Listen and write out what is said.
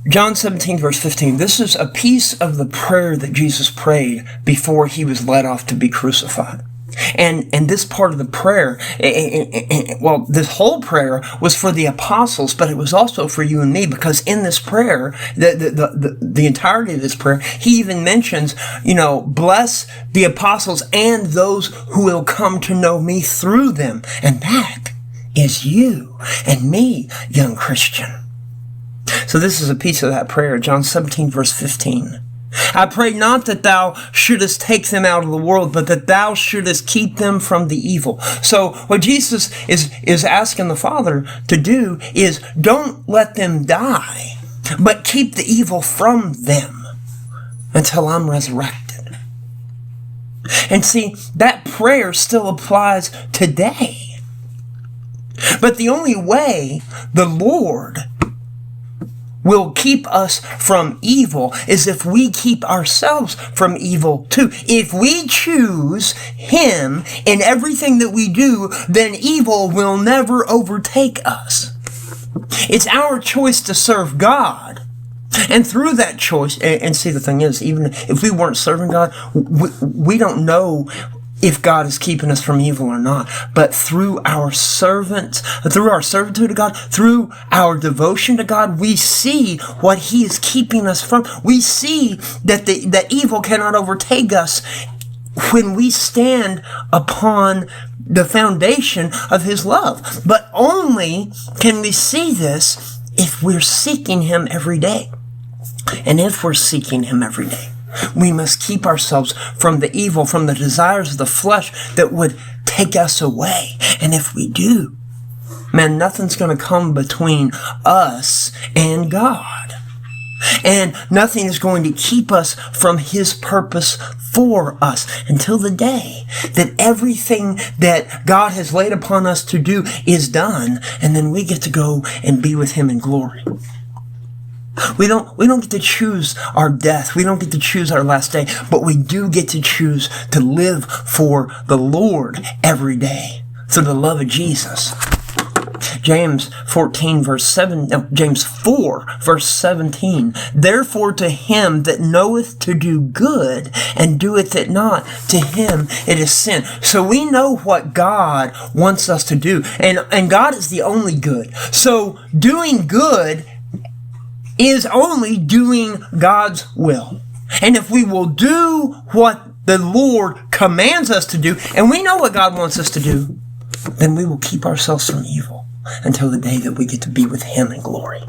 John 17, verse 15, this is a piece of the prayer that Jesus prayed before he was led off to be crucified. And this part of the prayer, well, this whole prayer was for the apostles, but it was also for you and me, because in this prayer, the entirety of this prayer, he even mentions, bless the apostles and those who will come to know me through them. And that is you and me, young Christian. So this is a piece of that prayer, John 17, verse 15. I pray not that thou shouldest take them out of the world, but that thou shouldest keep them from the evil. So what Jesus is asking the Father to do is don't let them die, but keep the evil from them until I'm resurrected. And see, that prayer still applies today. But the only way the Lord will keep us from evil is if we keep ourselves from evil too. If we choose Him in everything that we do, then evil will never overtake us. It's our choice to serve God. And through that choice, and see, the thing is, even if we weren't serving God, we don't know if God is keeping us from evil or not. But through our servitude to God, through our devotion to God, we see what He is keeping us from. We see that evil cannot overtake us when we stand upon the foundation of His love. But only can we see this if we're seeking Him every day. And if we're seeking Him every day, we must keep ourselves from the evil, from the desires of the flesh that would take us away. And if we do, man, nothing's going to come between us and God. And nothing is going to keep us from His purpose for us until the day that everything that God has laid upon us to do is done. And then we get to go and be with Him in glory. We don't get to choose our death. We don't get to choose our last day, but we do get to choose to live for the Lord every day through the love of Jesus. James 4, verse 17. Therefore to him that knoweth to do good and doeth it not, to him it is sin. So we know what God wants us to do, and God is the only good. So doing good is only doing God's will. And if we will do what the Lord commands us to do, and we know what God wants us to do, then we will keep ourselves from evil until the day that we get to be with Him in glory.